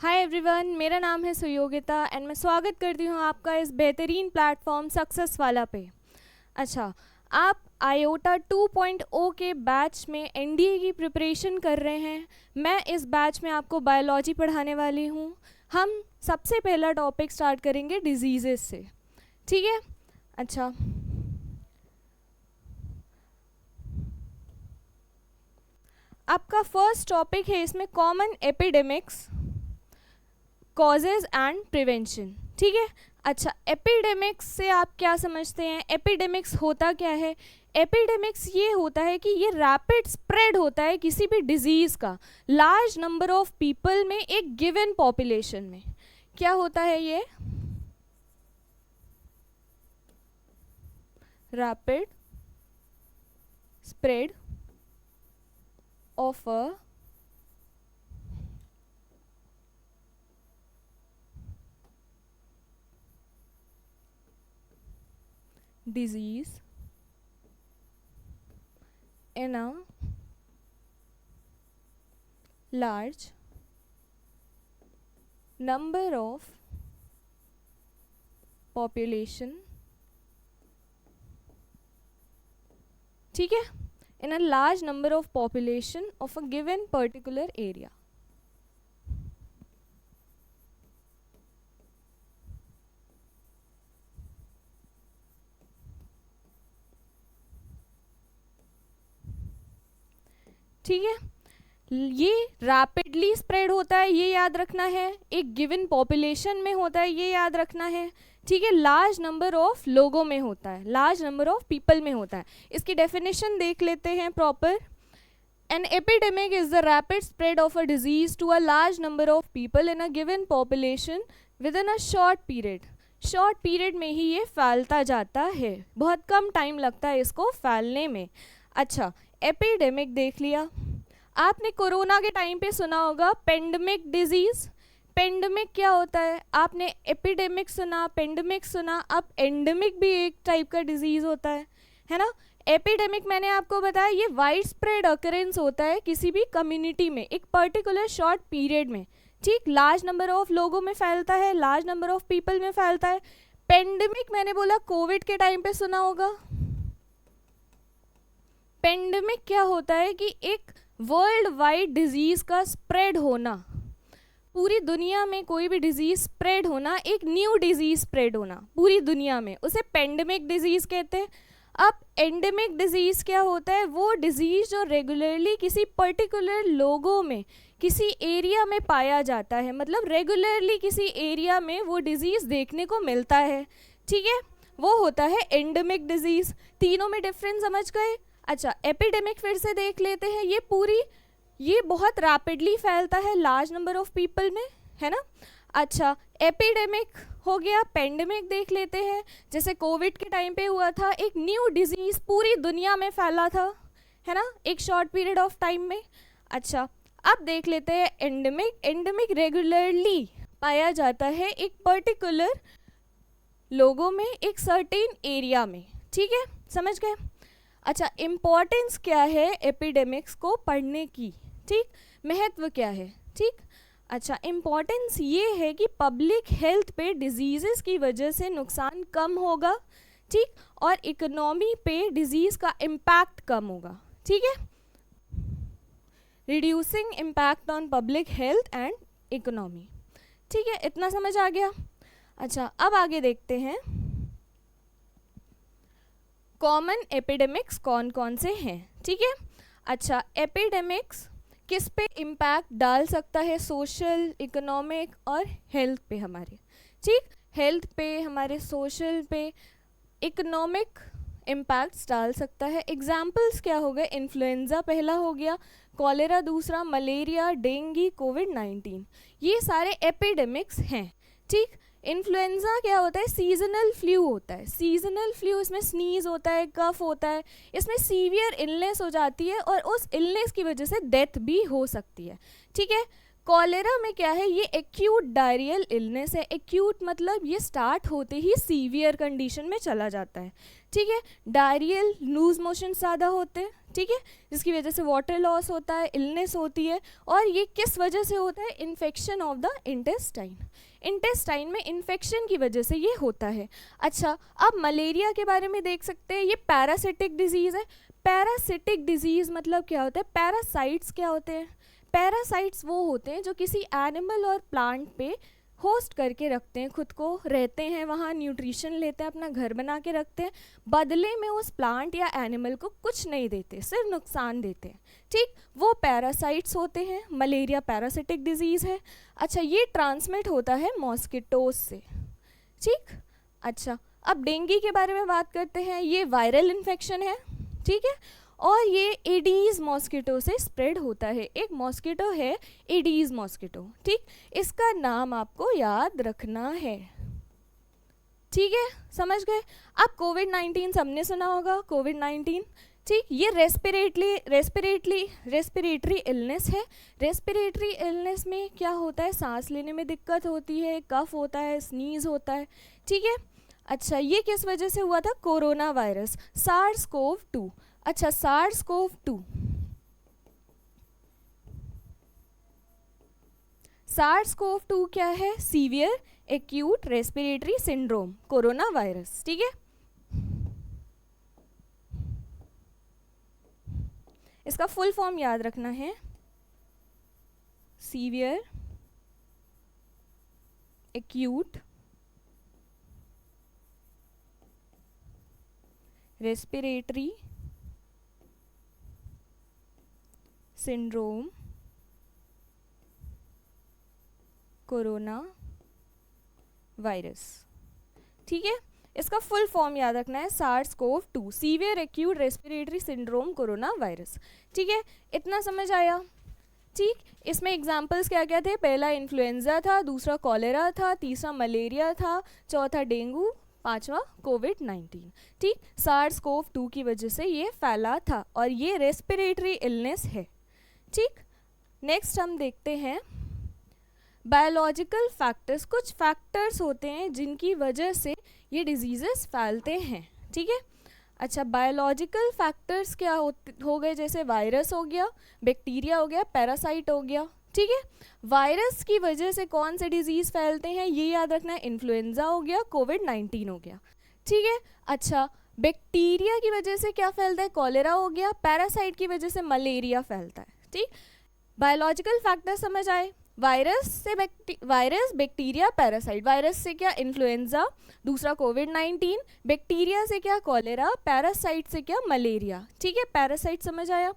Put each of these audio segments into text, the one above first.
Hi everyone, मेरा नाम है सुयोगिता एंड मैं स्वागत करती हूँ आपका इस बेहतरीन प्लेटफॉर्म सक्सेस वाला पे। अच्छा, आप आयोटा 2.0 के बैच में एनडीए की प्रिपरेशन कर रहे हैं। मैं इस बैच में आपको बायोलॉजी पढ़ाने वाली हूँ। हम सबसे पहला टॉपिक स्टार्ट करेंगे डिजीज़ेस से, ठीक है। अच्छा, आपका फर्स्ट टॉपिक है इसमें common epidemics, causes and prevention, ठीक है। अच्छा, एपिडेमिक्स से आप क्या समझते हैं? एपिडेमिक्स होता क्या है? एपिडेमिक्स ये होता है कि ये रैपिड स्प्रेड होता है किसी भी डिजीज़ का लार्ज नंबर ऑफ पीपल में, एक गिवन पॉपुलेशन में। क्या होता है ये? Rapid spread of a disease in a large number of population, ठीक है, in a large number of population of a given particular area। ठीक है, ये रैपिडली स्प्रेड होता है, ये याद रखना है। एक गिवन पॉपुलेशन में होता है, ये याद रखना है, ठीक है। लार्ज नंबर ऑफ लोगों में होता है, लार्ज नंबर ऑफ पीपल में होता है। इसकी डेफिनेशन देख लेते हैं proper. An epidemic is the rapid spread of a disease to a large number of people in a given population within a short period. Short period में ही ये फैलता जाता है, बहुत कम टाइम लगता है इसको फैलने में। अच्छा, एपिडेमिक देख लिया। आपने कोरोना के टाइम पे सुना होगा पेंडेमिक डिजीज। पेंडेमिक क्या होता है? आपने एपिडेमिक सुना, पेंडेमिक सुना, अब एंडेमिक भी एक टाइप का डिजीज होता है ना। एपिडेमिक मैंने आपको बताया ये वाइड स्प्रेड अकरेंस होता है किसी भी कम्युनिटी में एक पर्टिकुलर शॉर्ट पीरियड में, ठीक। लार्ज नंबर ऑफ लोगों में फैलता है, लार्ज नंबर ऑफ पीपल में फैलता है। पेंडेमिक मैंने बोला कोविड के टाइम पे सुना होगा। पेंडेमिक क्या होता है कि एक वर्ल्ड वाइड डिजीज़ का स्प्रेड होना, पूरी दुनिया में कोई भी डिजीज़ स्प्रेड होना, एक न्यू डिजीज़ स्प्रेड होना पूरी दुनिया में, उसे पेंडेमिक डिजीज़ कहते हैं। अब एंडेमिक डिजीज़ क्या होता है? वो डिजीज़ जो रेगुलरली किसी पर्टिकुलर लोगों में, किसी एरिया में पाया जाता है, मतलब रेगुलरली किसी एरिया में वो डिजीज़ देखने को मिलता है, ठीक है, वो होता है एंडेमिक डिजीज़। तीनों में डिफरेंस समझ गए? अच्छा, एपिडेमिक फिर से देख लेते हैं। ये बहुत रैपिडली फैलता है लार्ज नंबर ऑफ पीपल में, है ना। अच्छा, एपिडेमिक हो गया। पेंडेमिक देख लेते हैं, जैसे कोविड के टाइम पे हुआ था, एक न्यू डिजीज पूरी दुनिया में फैला था, है ना, एक शॉर्ट पीरियड ऑफ टाइम में। अच्छा, अब देख लेते हैं एंडेमिक। एंडेमिक रेगुलरली पाया जाता है एक पर्टिकुलर लोगों में, एक सर्टेन एरिया में, ठीक है, समझ गए। अच्छा, इम्पॉर्टेंस क्या है एपिडेमिक्स को पढ़ने की, ठीक, महत्व क्या है, ठीक। अच्छा, इम्पॉर्टेंस ये है कि पब्लिक हेल्थ पे डिजीज़ेस की वजह से नुकसान कम होगा, ठीक, और इकोनॉमी पे डिजीज़ का इम्पैक्ट कम होगा, ठीक है। Reducing impact on public health and economy, ठीक है, इतना समझ आ गया। अच्छा, अब आगे देखते हैं कॉमन एपिडेमिक्स कौन कौन से हैं, ठीक है। अच्छा, एपिडेमिक्स किस पे इम्पैक्ट डाल सकता है? सोशल, इकोनॉमिक और हेल्थ पे हमारे, ठीक, हेल्थ पे, हमारे सोशल पे, इकोनॉमिक इम्पैक्ट्स डाल सकता है। एग्जाम्पल्स क्या हो गए? इन्फ्लुएंजा पहला हो गया, कॉलेरा दूसरा, मलेरिया, डेंगू, कोविड-19, ये सारे एपिडेमिक्स हैं, ठीक। इन्फ्लुएंजा क्या होता है? सीजनल फ्लू होता है। सीजनल फ्लू, इसमें स्नीज होता है, कफ होता है, इसमें सीवियर इलनेस हो जाती है और उस इलनेस की वजह से डेथ भी हो सकती है, ठीक है। कॉलेरा में क्या है, ये एक्यूट डायरियल इलनेस है। एक्यूट मतलब ये स्टार्ट होते ही सीवियर कंडीशन में चला जाता है, ठीक है। डायरियल लूज मोशन ज़्यादा होते हैं, ठीक है, जिसकी वजह से वाटर लॉस होता है, इलनेस होती है। और ये किस वजह से होता है, infection of the intestine. Intestine में इन्फेक्शन की वजह से ये होता है। अच्छा, अब मलेरिया के बारे में देख सकते हैं, ये पैरासिटिक डिजीज़ है। पैरासिटिक डिजीज़ मतलब क्या होता है, पैरासाइट्स क्या होते हैं, पैरासाइट्स वो होते हैं जो किसी एनिमल और प्लांट पे होस्ट करके रखते हैं खुद को, रहते हैं वहाँ, न्यूट्रिशन लेते हैं, अपना घर बना के रखते हैं, बदले में उस प्लांट या एनिमल को कुछ नहीं देते, सिर्फ नुकसान देते हैं, ठीक, वो पैरासाइट्स होते हैं। मलेरिया पैरासिटिक डिजीज़ है। अच्छा, ये ट्रांसमिट होता है मॉस्किटोज से, ठीक। अच्छा, अब डेंगू के बारे में बात करते हैं, ये वायरल इन्फेक्शन है, ठीक है, और ये एडीज़ मॉस्किटो से स्प्रेड होता है। एक मॉस्किटो है एडीज़ मॉस्किटो, ठीक, इसका नाम आपको याद रखना है, ठीक है, समझ गए। अब कोविड-19 सबने सुना होगा, कोविड-19, ठीक, ये रेस्पिरेटरी इलनेस है। रेस्पिरेटरी इलनेस में क्या होता है, सांस लेने में दिक्कत होती है, कफ होता है, स्नीज होता है, ठीक है। अच्छा, ये किस वजह से हुआ था, कोरोना वायरस, SARS-CoV-2। अच्छा, SARS-CoV-2 क्या है, severe acute respiratory syndrome, corona virus, ठीक है। इसका फुल फॉर्म याद रखना है, severe acute respiratory syndrome corona virus, ठीक है। इसका फुल फॉर्म याद रखना है, SARS-CoV-2, severe acute respiratory syndrome corona virus, ठीक है। इतना समझ आया, ठीक। इसमें एग्जाम्पल्स क्या क्या थे, पहला इन्फ्लुएंजा था, दूसरा कॉलेरा था, तीसरा मलेरिया था, चौथा डेंगू, पांचवा कोविड-19, ठीक। SARS-CoV-2 की वजह से ये फैला था और ये रेस्पिरेटरी इलनेस है, ठीक। नेक्स्ट हम देखते हैं बायोलॉजिकल फैक्टर्स। कुछ फैक्टर्स होते हैं जिनकी वजह से ये डिजीज़ेस फैलते हैं, ठीक है। अच्छा, बायोलॉजिकल फैक्टर्स क्या हो गए, जैसे वायरस हो गया, बैक्टीरिया हो गया, पैरासाइट हो गया, ठीक है। वायरस की वजह से कौन से डिजीज़ फैलते हैं ये याद रखना है, इन्फ्लुएंजा हो गया, कोविड-19 हो गया, ठीक है। अच्छा, बैक्टीरिया की वजह से क्या फैलता है, कॉलेरा हो गया, पैरासाइट की वजह से मलेरिया फैलता है, ठीक। बायोलॉजिकल फैक्टर समझ आए, वायरस, बैक्टीरिया, पैरासाइट। वायरस से क्या, इन्फ्लुएंजा, दूसरा कोविड-19, बैक्टीरिया से क्या, कॉलेरा, पैरासाइट से क्या, मलेरिया, ठीक है। पैरासाइट समझ आया।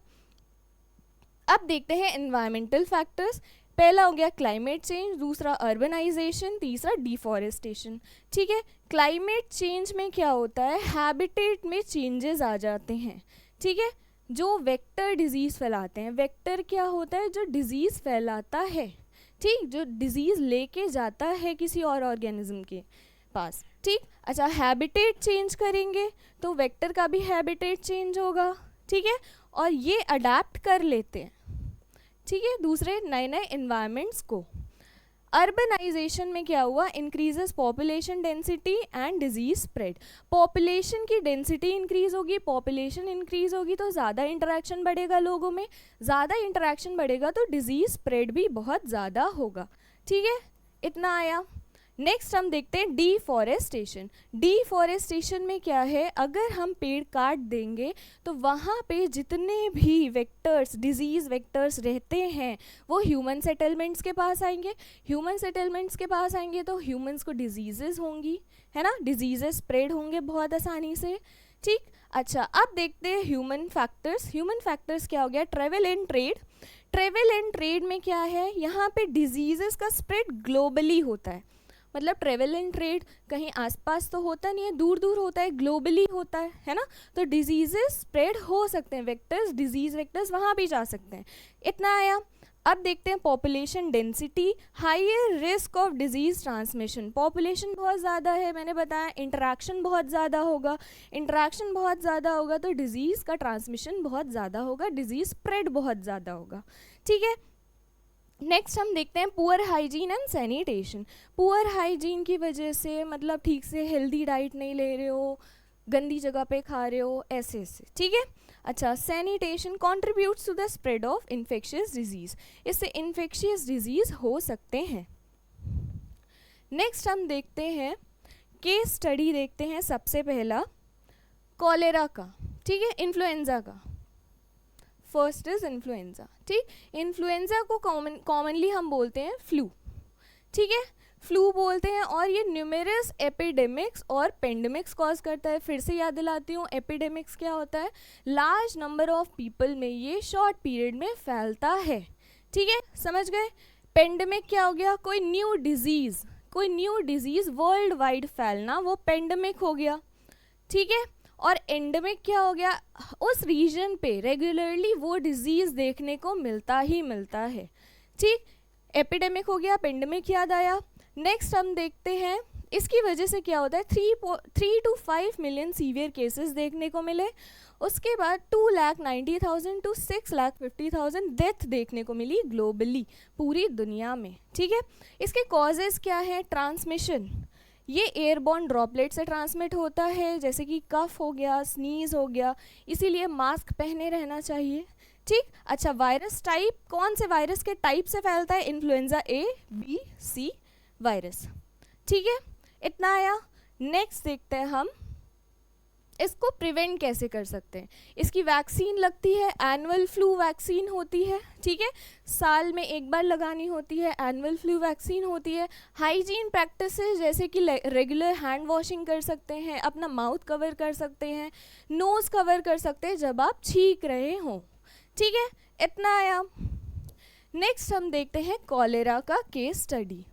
अब देखते हैं एनवायरमेंटल फैक्टर्स। पहला हो गया क्लाइमेट चेंज, दूसरा अर्बनाइजेशन, तीसरा डिफॉरेस्टेशन, ठीक है। क्लाइमेट चेंज में क्या होता है, हैबिटेट में चेंजेस आ जाते हैं, ठीक है, जो वेक्टर डिजीज़ फैलाते हैं। वेक्टर क्या होता है, जो डिजीज़ फैलाता है, ठीक, जो डिजीज़ लेके जाता है किसी और ऑर्गेनिज्म के पास, ठीक। अच्छा, हैबिटेट चेंज करेंगे तो वेक्टर का भी हैबिटेट चेंज होगा, ठीक है, और ये अडेप्ट कर लेते हैं, ठीक है, दूसरे नए नए इन्वायरमेंट्स को। अर्बनाइजेशन में क्या हुआ, increases population density and disease spread. Population की डेंसिटी इंक्रीज होगी, पॉपुलेशन इंक्रीज होगी तो ज़्यादा इंटरेक्शन बढ़ेगा लोगों में, ज़्यादा इंटरेक्शन बढ़ेगा तो डिजीज स्प्रेड भी बहुत ज़्यादा होगा, ठीक है। इतना आया। नेक्स्ट हम देखते हैं डिफॉरेस्टेशन। डिफॉरेस्टेशन में क्या है, अगर हम पेड़ काट देंगे तो वहाँ पे जितने भी वेक्टर्स, डिजीज़ वेक्टर्स रहते हैं वो ह्यूमन सेटलमेंट्स के पास आएंगे। ह्यूमन सेटलमेंट्स के पास आएंगे तो ह्यूमंस को डिजीज़ेस होंगी, है ना, डिजीज़ेस स्प्रेड होंगे बहुत आसानी से, ठीक। अच्छा, अब देखते हैं ह्यूमन फैक्टर्स। ह्यूमन फैक्टर्स क्या हो गया, travel and trade. Travel and trade में क्या है, यहाँ पे डिजीज़ेस का स्प्रेड ग्लोबली होता है, मतलब ट्रेवल एंड ट्रेड कहीं आसपास तो होता नहीं है, दूर दूर होता है, ग्लोबली होता है ना, तो डिजीजेस स्प्रेड हो सकते हैं, वेक्टर्स, डिजीज वेक्टर्स वहाँ भी जा सकते हैं। इतना आया। अब देखते हैं population density, higher risk of disease transmission. Population बहुत ज़्यादा है, मैंने बताया इंटरेक्शन बहुत ज़्यादा होगा, इंटरेक्शन बहुत ज़्यादा होगा तो डिजीज़ का ट्रांसमिशन बहुत ज़्यादा होगा, डिजीज़ स्प्रेड बहुत ज़्यादा होगा, ठीक है। नेक्स्ट हम देखते हैं poor hygiene and sanitation. Poor hygiene की वजह से मतलब ठीक से हेल्दी डाइट नहीं ले रहे हो, गंदी जगह पे खा रहे हो, ऐसे ऐसे, ठीक है। अच्छा, sanitation contributes to the spread of infectious diseases, इससे इन्फेक्शियस डिजीज़ हो सकते हैं। नेक्स्ट हम देखते हैं केस स्टडी, देखते हैं सबसे पहला कॉलेरा का, ठीक है, इन्फ्लुएंजा का। फर्स्ट इज इन्फ्लुएंजा, ठीक। इन्फ्लुएंजा को कॉमनली हम बोलते हैं फ्लू, ठीक है, फ्लू बोलते हैं, और ये न्यूमेरस एपिडेमिक्स और पेंडेमिक्स कॉज करता है। फिर से याद दिलाती हूँ, एपिडेमिक्स क्या होता है, लार्ज नंबर ऑफ पीपल में ये शॉर्ट पीरियड में फैलता है, ठीक है, समझ गए। पेंडेमिक क्या हो गया, कोई न्यू डिजीज वर्ल्ड वाइड फैलना, वो पेंडेमिक हो गया, ठीक है। और एंडेमिक क्या हो गया, उस रीजन पे रेगुलरली वो डिजीज देखने को मिलता ही मिलता है, ठीक। एपिडेमिक हो गया, पेंडेमिक याद आया। नेक्स्ट हम देखते हैं इसकी वजह से क्या होता है, 3 to 5 मिलियन सीवियर केसेस देखने को मिले। उसके बाद 2,90,000 to 6,50,000 डेथ देखने को मिली ग्लोबली, पूरी दुनिया में, ठीक है। इसके कॉजेज़ क्या है, ट्रांसमिशन, ये एयरबॉर्न ड्रॉपलेट से ट्रांसमिट होता है, जैसे कि कफ हो गया, स्नीज हो गया, इसीलिए मास्क पहने रहना चाहिए, ठीक। अच्छा, वायरस टाइप, कौन से वायरस के टाइप से फैलता है, influenza A, B, C virus, ठीक है, इतना आया। नेक्स्ट देखते हैं हम इसको प्रिवेंट कैसे कर सकते हैं। इसकी वैक्सीन लगती है, एनुअल फ्लू वैक्सीन होती है, ठीक है, साल में एक बार लगानी होती है, एनुअल फ्लू वैक्सीन होती है। हाइजीन प्रैक्टिसेस जैसे कि रेगुलर हैंड वॉशिंग कर सकते हैं, अपना माउथ कवर कर सकते हैं, नोज़ कवर कर सकते हैं जब आप छींक रहे हों, ठीक है, इतना आया। नेक्स्ट हम देखते हैं कॉलेरा का केस स्टडी,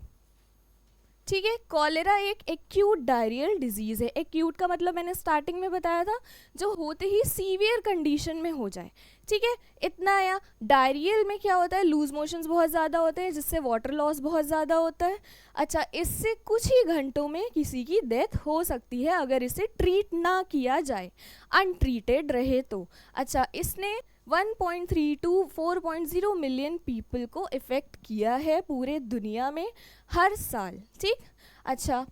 ठीक है। कॉलेरा एक एक्यूट डायरियल डिजीज़ है। एक्यूट का मतलब मैंने स्टार्टिंग में बताया था, जो होते ही सीवियर कंडीशन में हो जाए, ठीक है, इतना आया। डायरियल में क्या होता है, लूज मोशंस बहुत ज़्यादा होते हैं, जिससे वाटर लॉस बहुत ज़्यादा होता है। अच्छा, इससे कुछ ही घंटों में किसी की डेथ हो सकती है अगर इसे ट्रीट ना किया जाए, अनट्रीटेड रहे तो। अच्छा, इसने 1.3 to 4.0 मिलियन पीपल को इफ़ेक्ट किया है पूरे दुनिया में हर साल, ठीक। अच्छा,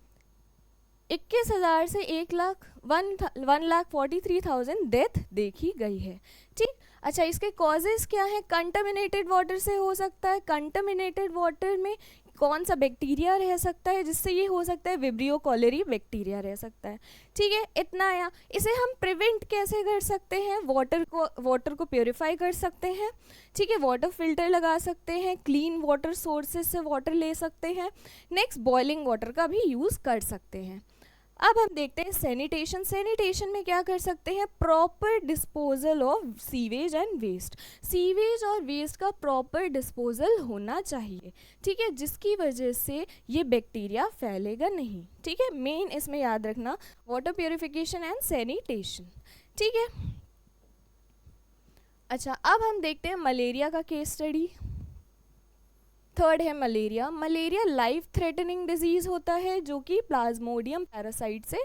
21,000 से 1,43,000 डेथ देखी गई है, ठीक। अच्छा, इसके कॉजेज़ क्या हैं, कंटामिनेटेड वाटर से हो सकता है। कंटामिनेटेड वाटर में कौन सा बैक्टीरिया रह सकता है, जिससे ये हो सकता है, विब्रियो कॉलेरी बैक्टीरिया रह सकता है, ठीक है, इतना आया। इसे हम प्रिवेंट कैसे कर सकते हैं, वाटर को प्योरीफाई कर सकते हैं, ठीक है, वाटर फिल्टर लगा सकते हैं, क्लीन वाटर सोर्सेज से वाटर ले सकते हैं। नेक्स्ट, बॉइलिंग वाटर का भी यूज़ कर सकते हैं। अब हम देखते हैं सैनिटेशन। सैनिटेशन में क्या कर सकते हैं, proper disposal of sewage and waste. Sewage और वेस्ट का प्रॉपर डिस्पोजल होना चाहिए, ठीक है, जिसकी वजह से ये बैक्टीरिया फैलेगा नहीं, ठीक है। मेन इसमें याद रखना, वाटर प्योरिफिकेशन एंड सैनिटेशन, ठीक है। अच्छा, अब हम देखते हैं मलेरिया का केस स्टडी। थर्ड है malaria. Malaria life threatening disease होता है, जो कि प्लाज्मोडियम पैरासाइट से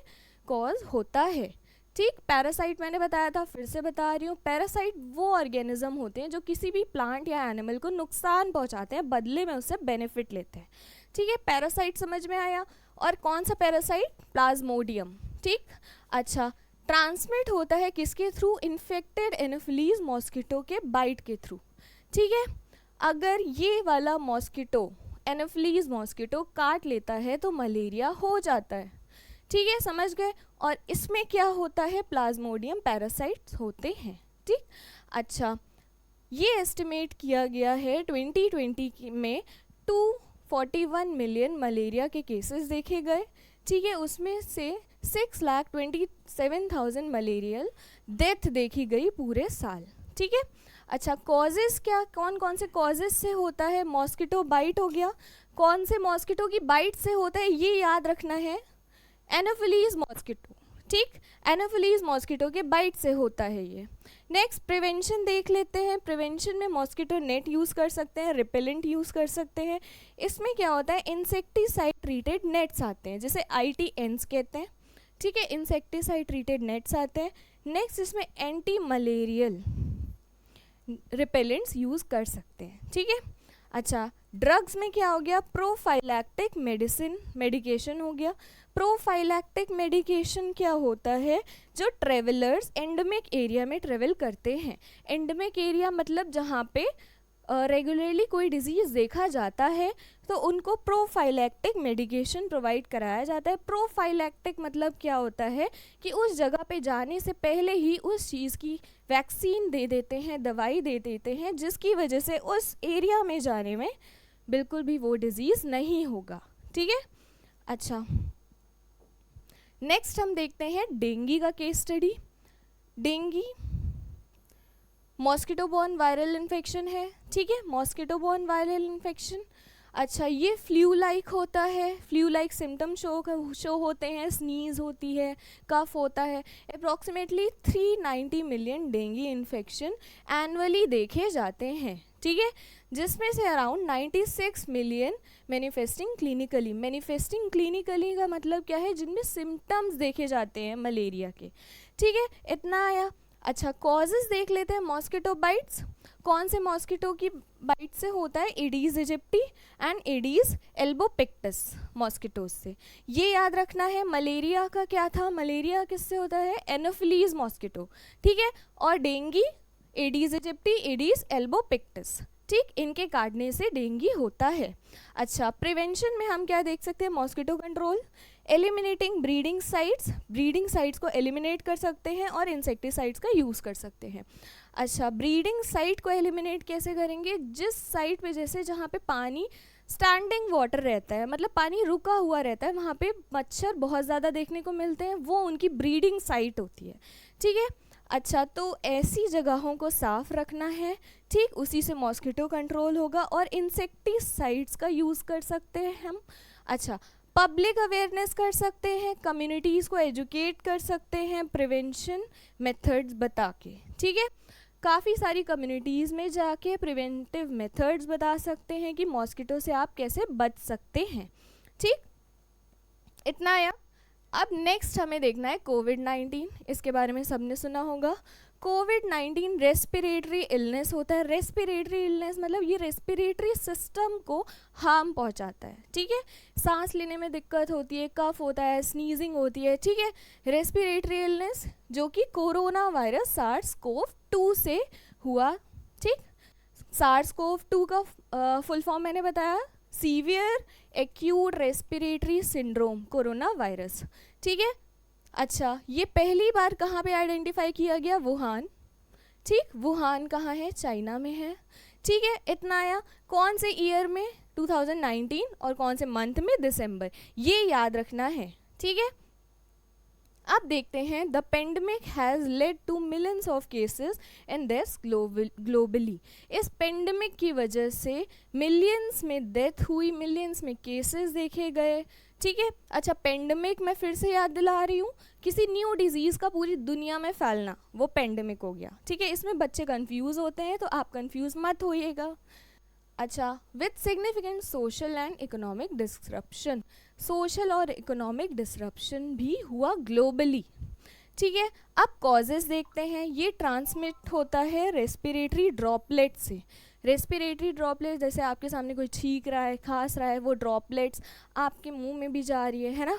कॉज होता है, ठीक। पैरासाइट मैंने बताया था, फिर से बता रही हूँ, पैरासाइट वो ऑर्गेनिज्म होते हैं जो किसी भी प्लांट या एनिमल को नुकसान पहुँचाते हैं, बदले में उससे बेनिफिट लेते हैं, ठीक है। पैरासाइट समझ में आया। और कौन सा पैरासाइट, प्लाज्मोडियम, ठीक। अच्छा, ट्रांसमिट होता है किसके थ्रू, इन्फेक्टेड एनोफिलीज मॉस्किटो के बाइट के थ्रू, ठीक है। अगर ये वाला मॉस्किटो, एनोफिलीज मॉस्किटो काट लेता है तो मलेरिया हो जाता है, ठीक है, समझ गए। और इसमें क्या होता है, प्लाज्मोडियम पैरासाइट्स होते हैं, ठीक। अच्छा, ये एस्टिमेट किया गया है 2020 में 241 मिलियन मलेरिया के केसेस देखे गए, ठीक है, उसमें से 6,27,000 मलेरियल डेथ देखी गई पूरे साल, ठीक है। अच्छा, कॉजेज़ क्या, कौन कौन से कॉजेज़ से होता है, मॉस्किटो बाइट हो गया, कौन से मॉस्किटो की बाइट से होता है ये याद रखना है, एनोफिलीज मॉस्किटो, ठीक, एनोफिलीज मॉस्किटो के बाइट से होता है ये। नेक्स्ट, प्रिवेंशन देख लेते हैं। प्रिवेंशन में मॉस्किटो नेट यूज़ कर सकते हैं, रिपेलेंट यूज़ कर सकते हैं। इसमें क्या होता है, इंसेक्टिसाइड ट्रीटेड नेट्स आते हैं, जिसे ITNs कहते हैं, ठीक है, इंसेक्टिसाइड ट्रीटेड नेट्स आते हैं। नेक्स्ट, इसमें एंटी मलेरियल रिपेलेंट्स यूज़ कर सकते हैं, ठीक है। अच्छा, ड्रग्स में क्या हो गया, प्रोफाइलैक्टिक मेडिकेशन हो गया। प्रोफाइलैक्टिक मेडिकेशन क्या होता है, जो ट्रेवलर्स एंडेमिक एरिया में ट्रेवल करते हैं। एंडेमिक एरिया मतलब जहाँ पे रेगुलरली कोई डिजीज़ देखा जाता है तो उनको प्रोफाइलैक्टिक मेडिकेशन प्रोवाइड कराया जाता है। प्रोफाइलैक्टिक मतलब क्या होता है कि उस जगह पे जाने से पहले ही उस चीज़ की वैक्सीन दे देते हैं, दवाई दे देते हैं, जिसकी वजह से उस एरिया में जाने में बिल्कुल भी वो डिज़ीज़ नहीं होगा। ठीक है। अच्छा, नेक्स्ट हम देखते हैं डेंगू का case study. Dengue mosquito borne viral infection है। ठीक है, मॉस्किटो बॉर्न वायरल इन्फेक्शन। अच्छा, ये फ्लू लाइक होता है, फ्लू लाइक सिम्टम शो होते हैं, स्नीज होती है, कफ होता है। Approximately 390 million dengue infection annually देखे जाते हैं। ठीक है, जिसमें से around 96 million manifesting clinically. Manifesting clinically का मतलब क्या है, जिनमें सिम्टम्स देखे जाते हैं मलेरिया के। ठीक है, इतना आया। अच्छा, कॉजेज़ देख लेते हैं। मॉस्किटो बाइट्स, कौन से मॉस्किटो की बाइट से होता है, Aedes aegypti and Aedes albopictus mosquitoes से। ये याद रखना है। मलेरिया का क्या था, मलेरिया किससे होता है, एनोफिलीज मॉस्किटो। ठीक है, और dengue Aedes aegypti, Aedes albopictus. ठीक, इनके काटने से डेंगू होता है। अच्छा, प्रिवेंशन में हम क्या देख सकते हैं, mosquito control, eliminating breeding sites को एलिमिनेट कर सकते हैं और इंसेक्टिसाइड्स का यूज़ कर सकते हैं। अच्छा, ब्रीडिंग साइट को एलिमिनेट कैसे करेंगे, जिस साइट पे जैसे जहाँ पे पानी स्टैंडिंग वाटर रहता है, मतलब पानी रुका हुआ रहता है, वहाँ पे मच्छर बहुत ज़्यादा देखने को मिलते हैं, वो उनकी ब्रीडिंग साइट होती है। ठीक है। अच्छा, तो ऐसी जगहों को साफ रखना है। ठीक, उसी से मॉस्किटो कंट्रोल होगा और इंसेक्टिसाइड्स का यूज़ कर सकते हैं हम। अच्छा, पब्लिक अवेयरनेस कर सकते हैं, कम्युनिटीज़ को एजुकेट कर सकते हैं प्रिवेंशन मेथड्स बता के। ठीक है, काफ़ी सारी कम्युनिटीज़ में जाके प्रिवेंटिव मेथड्स बता सकते हैं कि मॉस्किटो से आप कैसे बच सकते हैं। ठीक, इतना आया। अब नेक्स्ट हमें देखना है कोविड-19। इसके बारे में सबने सुना होगा। कोविड-19 रेस्पिरेटरी इलनेस होता है। रेस्पिरेटरी इलनेस मतलब ये रेस्पिरेटरी सिस्टम को हार्म पहुंचाता है। ठीक है, सांस लेने में दिक्कत होती है, कफ होता है, स्नीजिंग होती है। ठीक है, रेस्पिरेटरी इलनेस जो कि कोरोना वायरस SARS-CoV-2 से हुआ। ठीक, SARS-CoV-2 का फुल फॉर्म मैंने बताया, severe acute respiratory syndrome corona virus. ठीक है। अच्छा, ये पहली बार कहाँ पे आइडेंटिफाई किया गया, वुहान। ठीक, वुहान कहाँ है, चाइना में है। ठीक है, इतना आया। कौन से ईयर में, 2019, और कौन से मंथ में, दिसंबर। ये याद रखना है। ठीक है। अब देखते हैं, the pandemic has led to millions of cases and deaths globally. इस पेंडेमिक की वजह से मिलियंस में डेथ हुई, मिलियंस में केसेस देखे गए। ठीक है। अच्छा, पेंडेमिक मैं फिर से याद दिला रही हूँ, किसी न्यू डिजीज़ का पूरी दुनिया में फैलना, वो पेंडेमिक हो गया। ठीक है, इसमें बच्चे कंफ्यूज होते हैं, तो आप कंफ्यूज मत होइएगा। अच्छा, with significant social and economic disruption. Social और इकोनॉमिक डिसरप्शन भी हुआ ग्लोबली। ठीक है, अब कॉजेज़ देखते हैं। ये ट्रांसमिट होता है रेस्पिरेटरी ड्रॉपलेट से। रेस्पिरेटरी ड्रॉपलेट, जैसे आपके सामने कोई छींक रहा है, खांस रहा है, वो ड्रॉपलेट्स आपके मुंह में भी जा रही है ना।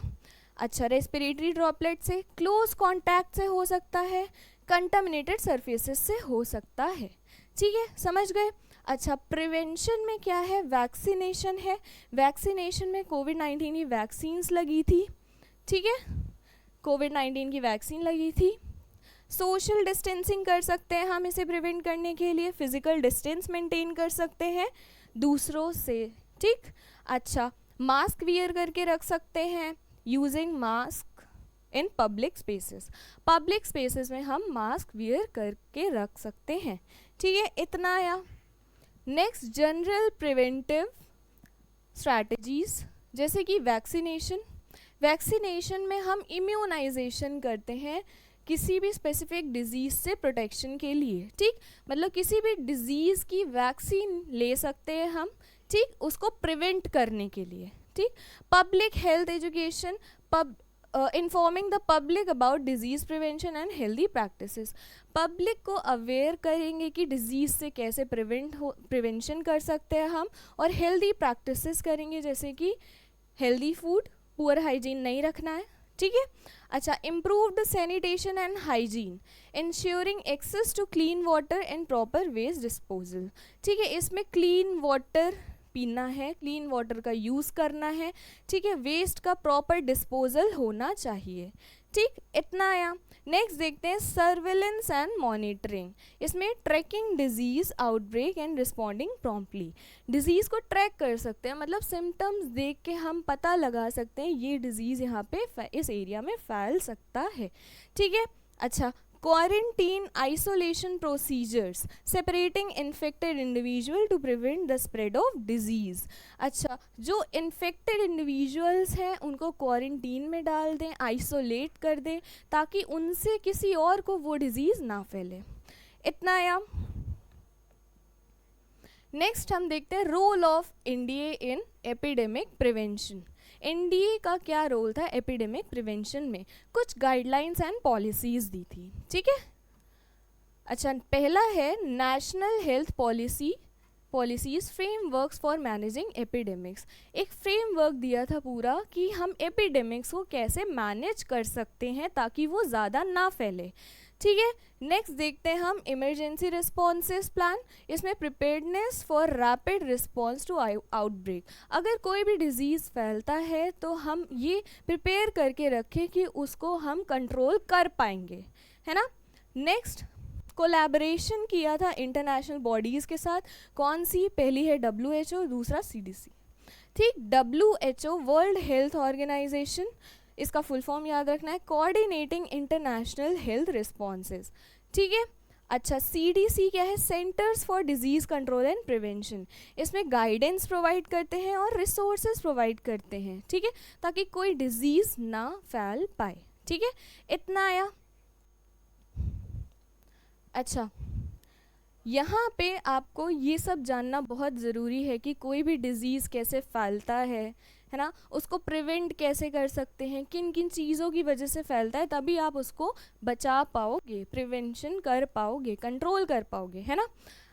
अच्छा, रेस्पिरेटरी ड्रॉपलेट से, क्लोज कॉन्टैक्ट से हो सकता है, कंटामिनेटेड सरफेसेस से हो सकता है। ठीक है, समझ गए। अच्छा, प्रिवेंशन में क्या है, वैक्सीनेशन है। वैक्सीनेशन में कोविड-19 की वैक्सीन्स लगी थी। ठीक है, कोविड-19 की वैक्सीन लगी थी। सोशल डिस्टेंसिंग कर सकते हैं हम इसे प्रिवेंट करने के लिए, फिजिकल डिस्टेंस मेंटेन कर सकते हैं दूसरों से। ठीक, अच्छा, मास्क वियर करके रख सकते हैं, using mask in public spaces. Public spaces में हम मास्क वियर करके रख सकते हैं। ठीक है, इतना आया। नेक्स्ट, जनरल प्रिवेंटिव स्ट्रैटेजीज, जैसे कि वैक्सीनेशन। वैक्सीनेशन में हम इम्यूनाइजेशन करते हैं किसी भी स्पेसिफिक डिजीज़ से प्रोटेक्शन के लिए। ठीक, मतलब किसी भी डिजीज़ की वैक्सीन ले सकते हैं हम। ठीक, उसको प्रिवेंट करने के लिए। ठीक, public health education, informing the public about disease prevention and healthy practices. Public को अवेयर करेंगे कि डिजीज़ से कैसे प्रिवेंशन कर सकते हैं हम, और हेल्दी प्रैक्टिसेस करेंगे जैसे कि हेल्दी फूड, पुअर हाइजीन नहीं रखना है, ठीक है। अच्छा, improved sanitation and hygiene, ensuring access to clean water and proper waste disposal, ठीक है। इसमें क्लीन वाटर पीना है, क्लीन वाटर का यूज़ करना है, ठीक है। वेस्ट का प्रॉपर डिस्पोजल होना चाहिए, ठीक। इतना आया। नेक्स्ट देखते हैं सर्विलेंस एंड मॉनिटरिंग। इसमें tracking disease outbreak and responding promptly, disease को ट्रैक कर सकते हैं, मतलब सिम्टम्स देख के हम पता लगा सकते हैं ये डिजीज़ यहाँ पे इस एरिया में फैल सकता है, ठीक है। अच्छा, quarantine isolation procedures separating infected individual to prevent the spread of disease. अच्छा, जो इन्फेक्टेड इंडिविजुअल्स हैं उनको क्वारंटीन में डाल दें, आइसोलेट कर दें, ताकि उनसे किसी और को वो डिजीज़ ना फैले। इतना आया। नेक्स्ट हम देखते हैं role of NDA in epidemic prevention. NDA का क्या रोल था एपिडेमिक प्रिवेंशन में? कुछ गाइडलाइंस एंड पॉलिसीज़ दी थी, ठीक है। अच्छा, पहला है national health policies frameworks for managing epidemics. एक फ्रेमवर्क दिया था पूरा कि हम एपिडेमिक्स को कैसे मैनेज कर सकते हैं ताकि वो ज़्यादा ना फैले, ठीक है। नेक्स्ट देखते हैं हम इमरजेंसी रिस्पॉन्सेस प्लान। इसमें preparedness for rapid response to outbreak. अगर कोई भी डिजीज़ फैलता है तो हम ये प्रिपेयर करके रखें कि उसको हम कंट्रोल कर पाएंगे, है ना। नेक्स्ट, कोलैबोरेशन किया था इंटरनेशनल बॉडीज़ के साथ। कौन सी? पहली है WHO, दूसरा CDC, ठीक। WHO वर्ल्ड हेल्थ ऑर्गेनाइजेशन, इसका फुल फॉर्म याद रखना है, कोऑर्डिनेटिंग इंटरनेशनल हेल्थ रिस्पॉन्सेज, ठीक है। अच्छा, CDC क्या है? Centres for disease control and prevention. इसमें गाइडेंस प्रोवाइड करते हैं और रिसोर्सेज प्रोवाइड करते हैं, ठीक है, ताकि कोई डिजीज़ ना फैल पाए, ठीक है। इतना आया। अच्छा, यहाँ पे आपको ये सब जानना बहुत ज़रूरी है कि कोई भी डिज़ीज़ कैसे फैलता है ना, उसको प्रिवेंट कैसे कर सकते हैं, किन किन चीज़ों की वजह से फैलता है, तभी आप उसको बचा पाओगे, प्रिवेंशन कर पाओगे, कंट्रोल कर पाओगे, है ना।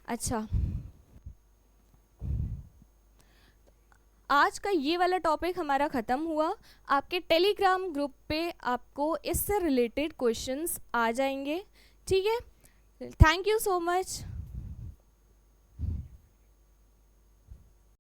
अच्छा, आज का ये वाला टॉपिक हमारा ख़त्म हुआ। आपके टेलीग्राम ग्रुप पे आपको इससे रिलेटेड क्वेश्चंस आ जाएंगे, ठीक है। Thank you so much.